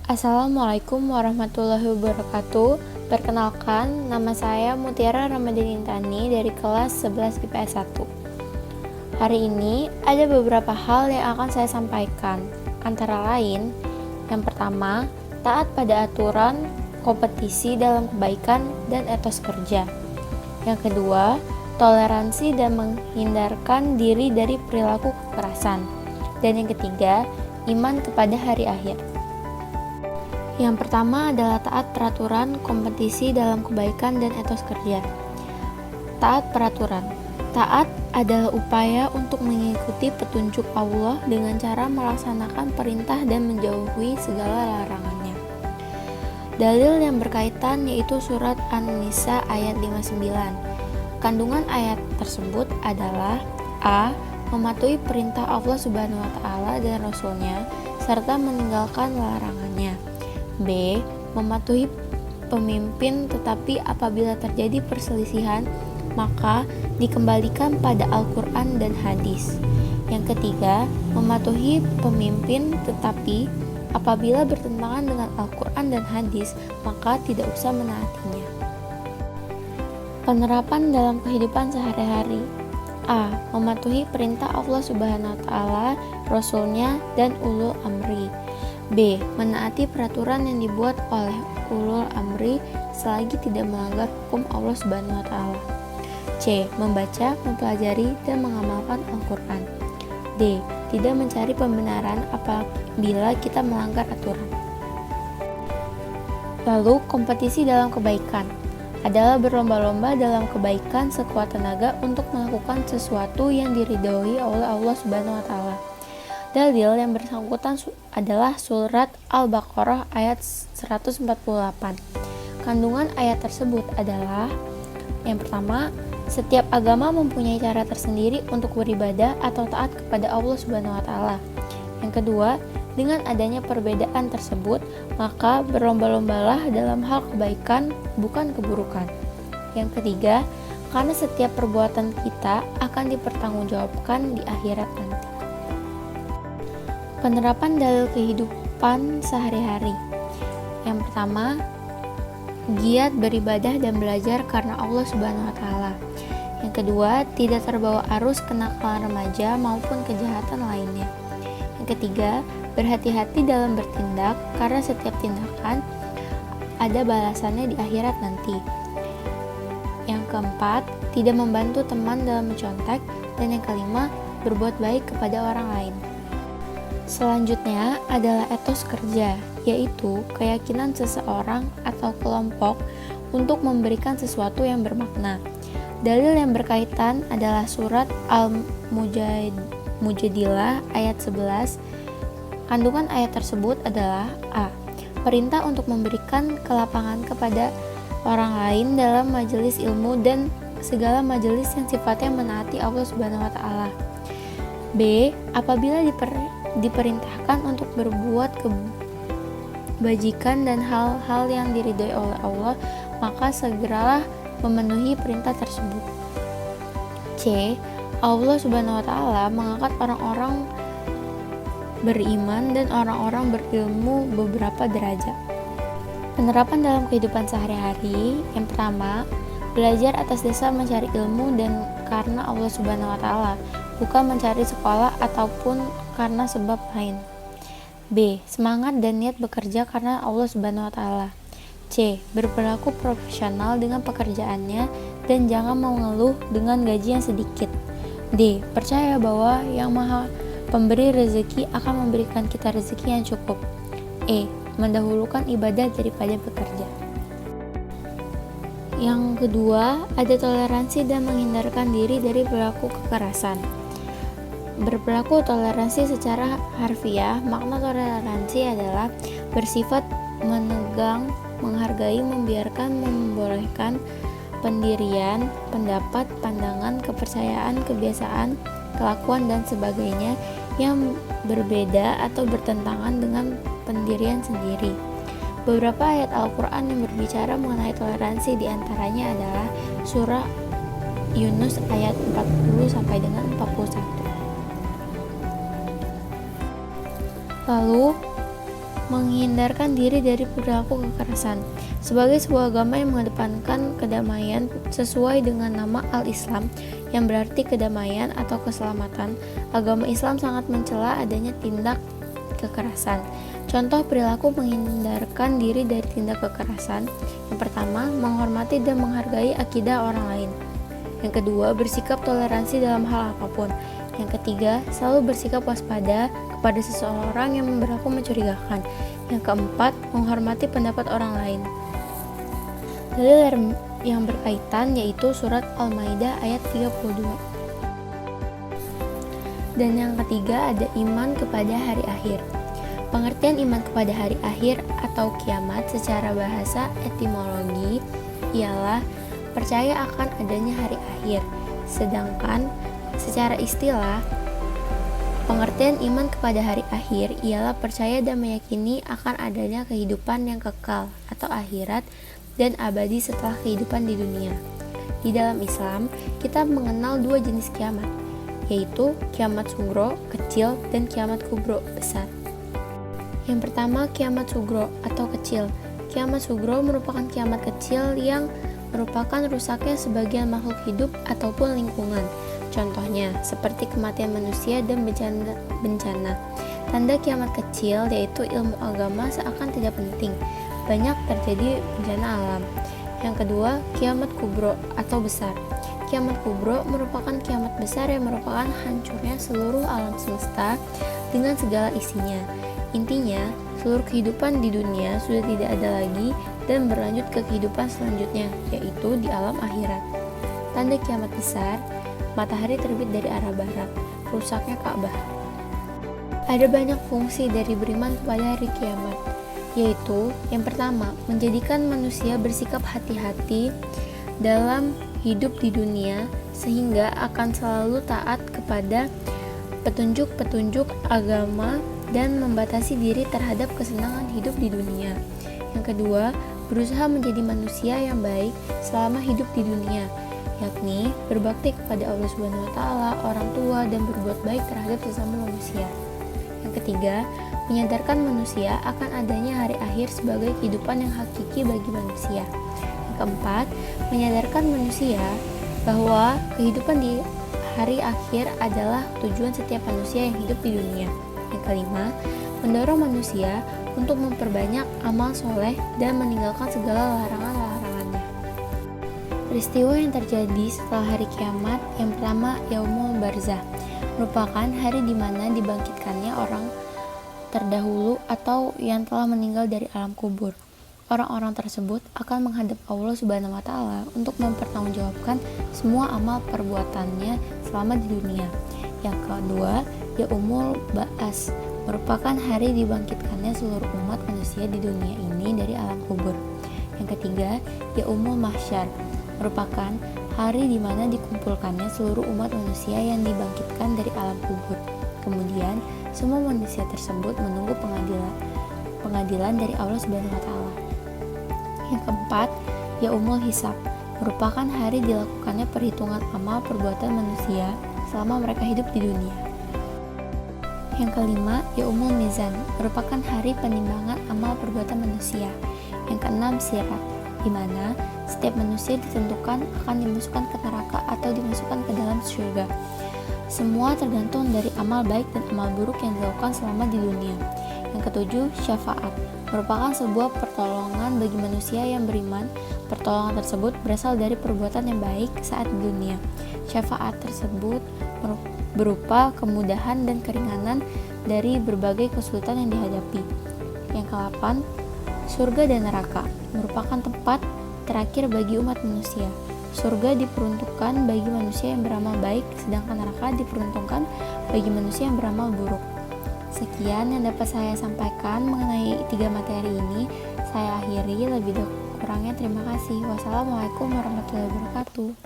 Assalamualaikum warahmatullahi wabarakatuh. Perkenalkan, nama saya Mutiara Ramadhani Intani dari kelas 11 IPS 1. Hari ini ada beberapa hal yang akan saya sampaikan. Antara lain, yang pertama, taat pada aturan, kompetisi dalam kebaikan, dan etos kerja. Yang kedua, toleransi dan menghindarkan diri dari perilaku kekerasan. Dan yang ketiga, iman kepada hari akhir. Yang pertama adalah taat peraturan, kompetisi dalam kebaikan, dan etos kerja. Taat peraturan. Taat adalah upaya untuk mengikuti petunjuk Allah dengan cara melaksanakan perintah dan menjauhi segala larangannya. Dalil yang berkaitan yaitu surat An-Nisa ayat 59. Kandungan ayat tersebut adalah A. Mematuhi perintah Allah Subhanahu wa Ta'ala dan Rasul-Nya serta meninggalkan larangannya. B. Mematuhi pemimpin, tetapi apabila terjadi perselisihan, maka dikembalikan pada Al-Quran dan hadis. Yang ketiga, mematuhi pemimpin, tetapi apabila bertentangan dengan Al-Quran dan hadis, maka tidak usah menaatinya. Penerapan dalam kehidupan sehari-hari. A. Mematuhi perintah Allah Subhanahu wa Ta'ala, Rasul-Nya, dan ulul amri. B. Menaati peraturan yang dibuat oleh ulul amri selagi tidak melanggar hukum Allah Subhanahu wa Ta'ala. C. Membaca, mempelajari, dan mengamalkan Al-Quran. D. Tidak mencari pembenaran apabila kita melanggar aturan. Lalu, kompetisi dalam kebaikan adalah berlomba-lomba dalam kebaikan sekuat tenaga untuk melakukan sesuatu yang diridhoi oleh Allah Subhanahu wa Ta'ala. Dalil yang bersangkutan adalah surat Al-Baqarah ayat 148. Kandungan ayat tersebut adalah: yang pertama, setiap agama mempunyai cara tersendiri untuk beribadah atau taat kepada Allah Subhanahu wa Ta'ala. Yang kedua, dengan adanya perbedaan tersebut, maka berlomba-lombalah dalam hal kebaikan, bukan keburukan. Yang ketiga, karena setiap perbuatan kita akan dipertanggungjawabkan di akhirat nanti. Penerapan dalil kehidupan sehari-hari. Yang pertama, giat beribadah dan belajar karena Allah Subhanahu wa Ta'ala. Yang kedua, tidak terbawa arus kenakalan remaja maupun kejahatan lainnya. Yang ketiga, berhati-hati dalam bertindak karena setiap tindakan ada balasannya di akhirat nanti. Yang keempat, tidak membantu teman dalam mencontek. Dan yang kelima, berbuat baik kepada orang lain. Selanjutnya adalah etos kerja, yaitu keyakinan seseorang atau kelompok untuk memberikan sesuatu yang bermakna. Dalil yang berkaitan adalah surat Al-Mujadilah ayat 11. Kandungan ayat tersebut adalah A. Perintah untuk memberikan kelapangan kepada orang lain dalam majelis ilmu dan segala majelis yang sifatnya menaati Allah Subhanahu wa Ta'ala. B. Apabila diperintahkan untuk berbuat kebajikan dan hal-hal yang diridhoi oleh Allah, maka segeralah memenuhi perintah tersebut. C. Allah Subhanahu wa Ta'ala mengangkat orang-orang beriman dan orang-orang berilmu beberapa derajat. Penerapan dalam kehidupan sehari-hari. Yang pertama, belajar atas dasar mencari ilmu dan karena Allah Subhanahu wa Ta'ala, bukan mencari sekolah ataupun karena sebab lain. B. Semangat dan niat bekerja karena Allah Subhanahu wa Ta'ala. C. Berperilaku profesional dengan pekerjaannya dan jangan mengeluh dengan gaji yang sedikit. D. Percaya bahwa Yang Maha Pemberi rezeki akan memberikan kita rezeki yang cukup. E. Mendahulukan ibadah daripada bekerja. Yang kedua, ada toleransi dan menghindarkan diri dari perilaku kekerasan. Berperilaku toleransi secara harfiah, makna toleransi adalah bersifat menegang, menghargai, membiarkan, membolehkan pendirian, pendapat, pandangan, kepercayaan, kebiasaan, kelakuan, dan sebagainya yang berbeda atau bertentangan dengan pendirian sendiri. Beberapa ayat Al-Quran yang berbicara mengenai toleransi diantaranya adalah surah Yunus ayat 40 sampai dengan 41. Lalu menghindarkan diri dari perilaku kekerasan. Sebagai sebuah agama yang mengedepankan kedamaian sesuai dengan nama Al-Islam, yang berarti kedamaian atau keselamatan, agama Islam sangat mencela adanya tindak kekerasan. Contoh perilaku menghindarkan diri dari tindak kekerasan: yang pertama, menghormati dan menghargai akidah orang lain. Yang kedua, bersikap toleransi dalam hal apapun. Yang ketiga, selalu bersikap waspada kepada seseorang yang berlaku mencurigakan. Yang keempat, menghormati pendapat orang lain. Dalil yang berkaitan yaitu surat Al-Maidah ayat 32. Dan yang ketiga ada iman kepada hari akhir. Pengertian iman kepada hari akhir atau kiamat secara bahasa etimologi ialah percaya akan adanya hari akhir. Sedangkan secara istilah, pengertian iman kepada hari akhir ialah percaya dan meyakini akan adanya kehidupan yang kekal atau akhirat dan abadi setelah kehidupan di dunia. Di dalam Islam, kita mengenal dua jenis kiamat, yaitu kiamat sugro, kecil, dan kiamat kubro, besar. Yang pertama, kiamat sugro atau kecil. Kiamat sugro merupakan kiamat kecil yang merupakan rusaknya sebagian makhluk hidup ataupun lingkungan. Contohnya, seperti kematian manusia dan bencana. Tanda kiamat kecil yaitu ilmu agama seakan tidak penting. Banyak terjadi bencana alam. Yang kedua, kiamat kubro atau besar. Kiamat kubro merupakan kiamat besar yang merupakan hancurnya seluruh alam semesta dengan segala isinya. Intinya, seluruh kehidupan di dunia sudah tidak ada lagi dan berlanjut ke kehidupan selanjutnya, yaitu di alam akhirat. Tanda kiamat besar: matahari terbit dari arah barat, rusaknya Ka'bah. Ada banyak fungsi dari beriman kepada hari kiamat, yaitu yang pertama, menjadikan manusia bersikap hati-hati dalam hidup di dunia sehingga akan selalu taat kepada petunjuk-petunjuk agama dan membatasi diri terhadap kesenangan hidup di dunia. Yang kedua, berusaha menjadi manusia yang baik selama hidup di dunia, yakni berbakti kepada Allah Subhanahu wa Ta'ala, orang tua, dan berbuat baik terhadap sesama manusia. Yang ketiga, menyadarkan manusia akan adanya hari akhir sebagai kehidupan yang hakiki bagi manusia. Yang keempat, menyadarkan manusia bahwa kehidupan di hari akhir adalah tujuan setiap manusia yang hidup di dunia. Yang kelima, mendorong manusia untuk memperbanyak amal soleh dan meninggalkan segala larangan-larangannya. Peristiwa yang terjadi setelah hari kiamat: yang pertama, Yaumul Barzah, merupakan hari di mana dibangkitkannya orang terdahulu atau yang telah meninggal dari alam kubur. Orang-orang tersebut akan menghadap Allah Subhanahu wa Ta'ala untuk mempertanggungjawabkan semua amal perbuatannya selama di dunia. Yang kedua, Yaumul Ba'as, merupakan hari dibangkitkannya seluruh umat manusia di dunia ini dari alam kubur. Yang ketiga, Yaumul Mahsyar, merupakan hari di mana dikumpulkannya seluruh umat manusia yang dibangkitkan dari alam kubur. Kemudian, semua manusia tersebut menunggu pengadilan dari Allah Subhanahu wa Ta'ala. Yang keempat, Yaumul Hisab, merupakan hari dilakukannya perhitungan amal perbuatan manusia selama mereka hidup di dunia. Yang kelima, Yaumul Mizan, merupakan hari penimbangan amal perbuatan manusia. Yang keenam, Sirat, di mana setiap manusia ditentukan akan dimasukkan ke neraka atau dimasukkan ke dalam surga. Semua tergantung dari amal baik dan amal buruk yang dilakukan selama di dunia. Yang ketujuh, Syafaat, merupakan sebuah pertolongan bagi manusia yang beriman. Pertolongan tersebut berasal dari perbuatan yang baik saat di dunia. Syafaat tersebut berupa kemudahan dan keringanan dari berbagai kesulitan yang dihadapi. Yang ke-8, surga dan neraka, merupakan tempat terakhir bagi umat manusia. Surga diperuntukkan bagi manusia yang beramal baik, sedangkan neraka diperuntukkan bagi manusia yang beramal buruk. Sekian yang dapat saya sampaikan mengenai 3 materi ini. Saya akhiri, lebih kurangnya terima kasih. Wassalamualaikum warahmatullahi wabarakatuh.